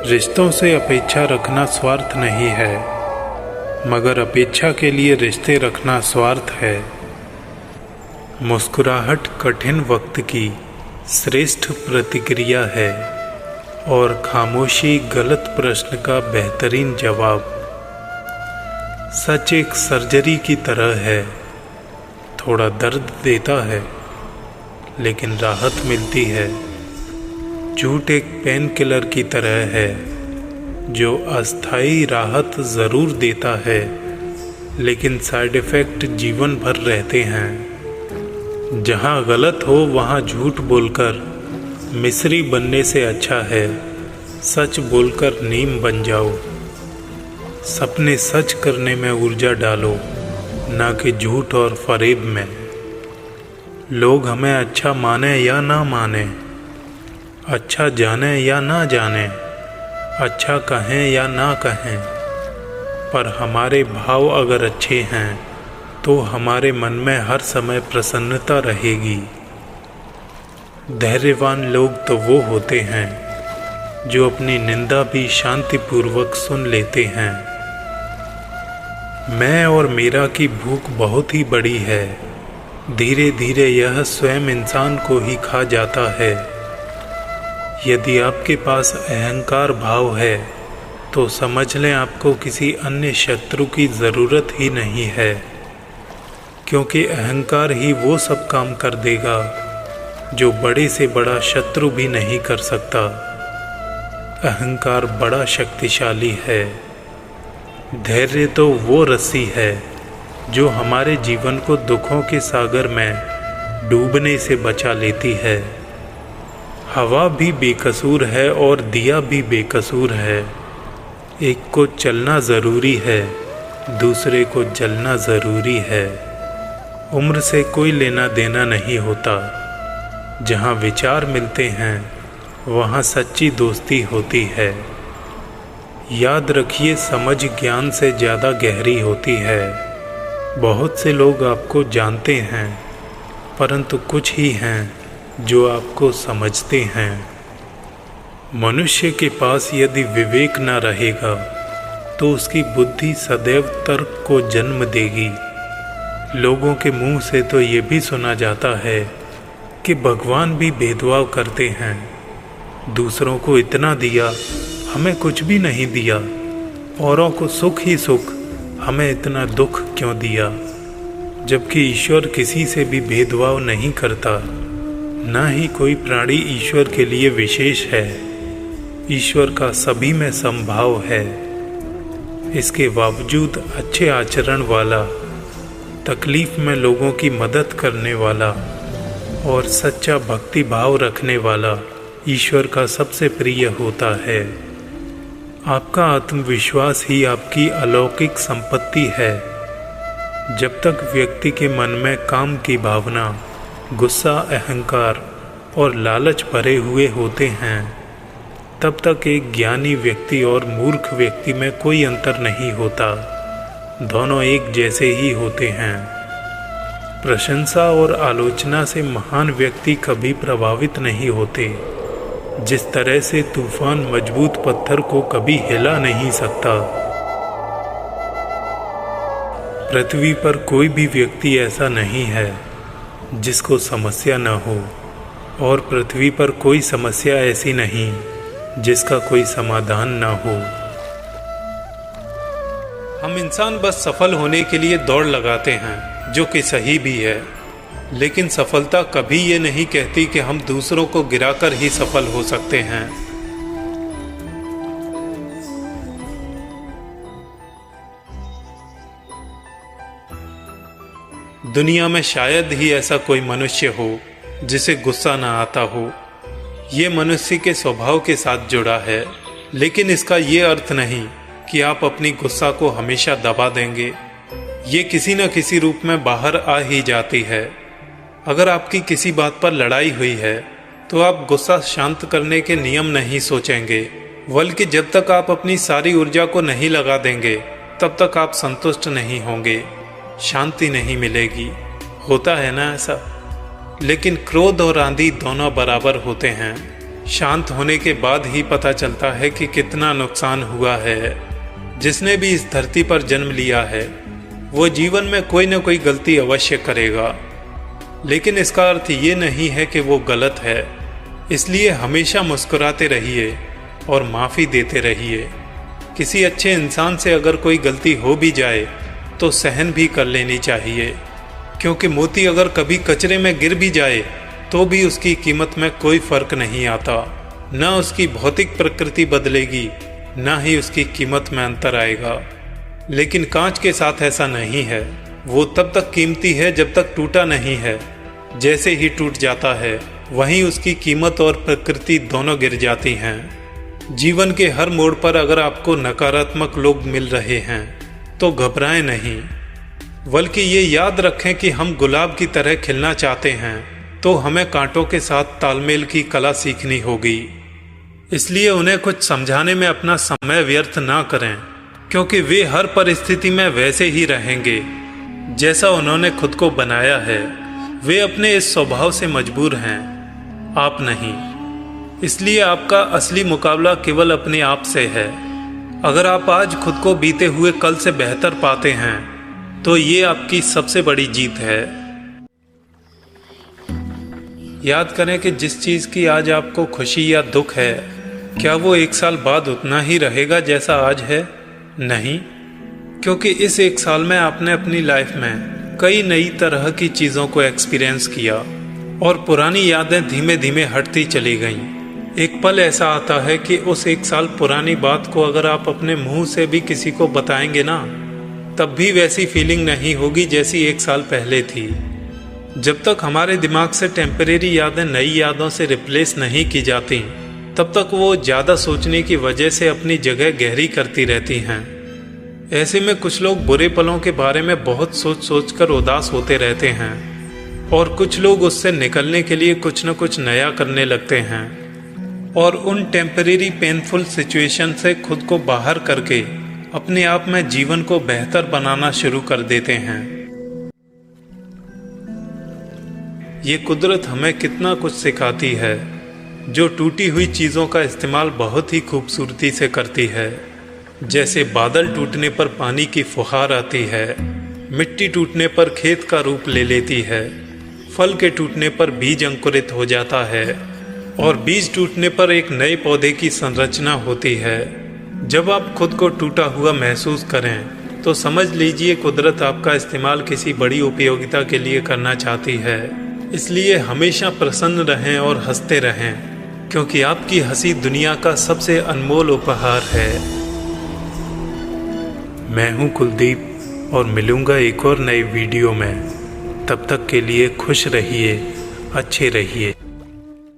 रिश्तों से अपेक्षा रखना स्वार्थ नहीं है, मगर अपेक्षा के लिए रिश्ते रखना स्वार्थ है। मुस्कुराहट कठिन वक्त की श्रेष्ठ प्रतिक्रिया है और खामोशी गलत प्रश्न का बेहतरीन जवाब। सच एक सर्जरी की तरह है, थोड़ा दर्द देता है लेकिन राहत मिलती है। झूठ एक पेन किलर की तरह है, जो अस्थायी राहत ज़रूर देता है लेकिन साइड इफ़ेक्ट जीवन भर रहते हैं। जहाँ गलत हो वहाँ झूठ बोलकर मिस्री बनने से अच्छा है सच बोलकर नीम बन जाओ। सपने सच करने में ऊर्जा डालो, ना कि झूठ और फरेब में। लोग हमें अच्छा माने या ना माने, अच्छा जाने या ना जाने, अच्छा कहें या ना कहें, पर हमारे भाव अगर अच्छे हैं तो हमारे मन में हर समय प्रसन्नता रहेगी। धैर्यवान लोग तो वो होते हैं जो अपनी निंदा भी शांतिपूर्वक सुन लेते हैं। मैं और मेरा की भूख बहुत ही बड़ी है, धीरे धीरे यह स्वयं इंसान को ही खा जाता है। यदि आपके पास अहंकार भाव है तो समझ लें आपको किसी अन्य शत्रु की ज़रूरत ही नहीं है, क्योंकि अहंकार ही वो सब काम कर देगा जो बड़े से बड़ा शत्रु भी नहीं कर सकता। अहंकार बड़ा शक्तिशाली है। धैर्य तो वो रस्सी है जो हमारे जीवन को दुखों के सागर में डूबने से बचा लेती है। हवा भी बेकसूर है और दिया भी बेकसूर है। एक को चलना ज़रूरी है, दूसरे को जलना ज़रूरी है। उम्र से कोई लेना देना नहीं होता। जहाँ विचार मिलते हैं वहाँ सच्ची दोस्ती होती है। याद रखिए, समझ ज्ञान से ज़्यादा गहरी होती है। बहुत से लोग आपको जानते हैं, परंतु कुछ ही हैं जो आपको समझते हैं। मनुष्य के पास यदि विवेक न रहेगा तो उसकी बुद्धि सदैव तर्क को जन्म देगी। लोगों के मुंह से तो ये भी सुना जाता है कि भगवान भी भेदभाव करते हैं। दूसरों को इतना दिया, हमें कुछ भी नहीं दिया। औरों को सुख ही सुख, हमें इतना दुख क्यों दिया। जबकि ईश्वर किसी से भी भेदभाव नहीं करता, ना ही कोई प्राणी ईश्वर के लिए विशेष है। ईश्वर का सभी में समभाव है। इसके बावजूद अच्छे आचरण वाला, तकलीफ में लोगों की मदद करने वाला और सच्चा भक्ति भाव रखने वाला ईश्वर का सबसे प्रिय होता है। आपका आत्मविश्वास ही आपकी अलौकिक संपत्ति है। जब तक व्यक्ति के मन में काम की भावना, गुस्सा, अहंकार और लालच भरे हुए होते हैं, तब तक एक ज्ञानी व्यक्ति और मूर्ख व्यक्ति में कोई अंतर नहीं होता। दोनों एक जैसे ही होते हैं। प्रशंसा और आलोचना से महान व्यक्ति कभी प्रभावित नहीं होते। जिस तरह से तूफान मजबूत पत्थर को कभी हिला नहीं सकता, पृथ्वी पर कोई भी व्यक्ति ऐसा नहीं है जिसको समस्या न हो, और पृथ्वी पर कोई समस्या ऐसी नहीं जिसका कोई समाधान न हो। हम इंसान बस सफल होने के लिए दौड़ लगाते हैं, जो कि सही भी है, लेकिन सफलता कभी ये नहीं कहती कि हम दूसरों को गिराकर ही सफल हो सकते हैं। दुनिया में शायद ही ऐसा कोई मनुष्य हो जिसे गुस्सा ना आता हो। ये मनुष्य के स्वभाव के साथ जुड़ा है, लेकिन इसका ये अर्थ नहीं कि आप अपनी गुस्सा को हमेशा दबा देंगे। ये किसी न किसी रूप में बाहर आ ही जाती है। अगर आपकी किसी बात पर लड़ाई हुई है तो आप गुस्सा शांत करने के नियम नहीं सोचेंगे, बल्कि जब तक आप अपनी सारी ऊर्जा को नहीं लगा देंगे तब तक आप संतुष्ट नहीं होंगे, शांति नहीं मिलेगी। होता है ना ऐसा? लेकिन क्रोध और आंधी दोनों बराबर होते हैं। शांत होने के बाद ही पता चलता है कि कितना नुकसान हुआ है। जिसने भी इस धरती पर जन्म लिया है वो जीवन में कोई न कोई गलती अवश्य करेगा, लेकिन इसका अर्थ ये नहीं है कि वो गलत है। इसलिए हमेशा मुस्कुराते रहिए और माफ़ी देते रहिए। किसी अच्छे इंसान से अगर कोई गलती हो भी जाए तो सहन भी कर लेनी चाहिए, क्योंकि मोती अगर कभी कचरे में गिर भी जाए तो भी उसकी कीमत में कोई फर्क नहीं आता। न उसकी भौतिक प्रकृति बदलेगी, न ही उसकी कीमत में अंतर आएगा। लेकिन कांच के साथ ऐसा नहीं है। वो तब तक कीमती है जब तक टूटा नहीं है। जैसे ही टूट जाता है वहीं उसकी कीमत और प्रकृति दोनों गिर जाती हैं। जीवन के हर मोड़ पर अगर आपको नकारात्मक लोग मिल रहे हैं तो घबराएं नहीं, बल्कि ये याद रखें कि हम गुलाब की तरह खिलना चाहते हैं तो हमें कांटों के साथ तालमेल की कला सीखनी होगी। इसलिए उन्हें कुछ समझाने में अपना समय व्यर्थ ना करें, क्योंकि वे हर परिस्थिति में वैसे ही रहेंगे जैसा उन्होंने खुद को बनाया है। वे अपने इस स्वभाव से मजबूर हैं, आप नहीं। इसलिए आपका असली मुकाबला केवल अपने आप से है। अगर आप आज खुद को बीते हुए कल से बेहतर पाते हैं तो ये आपकी सबसे बड़ी जीत है। याद करें कि जिस चीज़ की आज आपको खुशी या दुख है, क्या वो 1 साल बाद उतना ही रहेगा जैसा आज है? नहीं, क्योंकि इस 1 साल में आपने अपनी लाइफ में कई नई तरह की चीज़ों को एक्सपीरियंस किया और पुरानी यादें धीमे धीमे हटती चली गईं। एक पल ऐसा आता है कि उस 1 साल पुरानी बात को अगर आप अपने मुंह से भी किसी को बताएंगे ना, तब भी वैसी फीलिंग नहीं होगी जैसी 1 साल पहले थी। जब तक हमारे दिमाग से टेम्परेरी यादें नई यादों से रिप्लेस नहीं की जाती, तब तक वो ज़्यादा सोचने की वजह से अपनी जगह गहरी करती रहती हैं। ऐसे में कुछ लोग बुरे पलों के बारे में बहुत सोच सोच कर उदास होते रहते हैं और कुछ लोग उससे निकलने के लिए कुछ न कुछ नया करने लगते हैं और उन टेम्परेरी पेनफुल सिचुएशन से खुद को बाहर करके अपने आप में जीवन को बेहतर बनाना शुरू कर देते हैं। ये कुदरत हमें कितना कुछ सिखाती है, जो टूटी हुई चीज़ों का इस्तेमाल बहुत ही खूबसूरती से करती है। जैसे बादल टूटने पर पानी की फुहार आती है, मिट्टी टूटने पर खेत का रूप ले लेती है, फल के टूटने पर बीज अंकुरित हो जाता है और बीज टूटने पर एक नए पौधे की संरचना होती है। जब आप खुद को टूटा हुआ महसूस करें तो समझ लीजिए कुदरत आपका इस्तेमाल किसी बड़ी उपयोगिता के लिए करना चाहती है। इसलिए हमेशा प्रसन्न रहें और हंसते रहें, क्योंकि आपकी हंसी दुनिया का सबसे अनमोल उपहार है। मैं हूं कुलदीप और मिलूंगा एक और नई वीडियो में। तब तक के लिए खुश रहिए, अच्छे रहिए।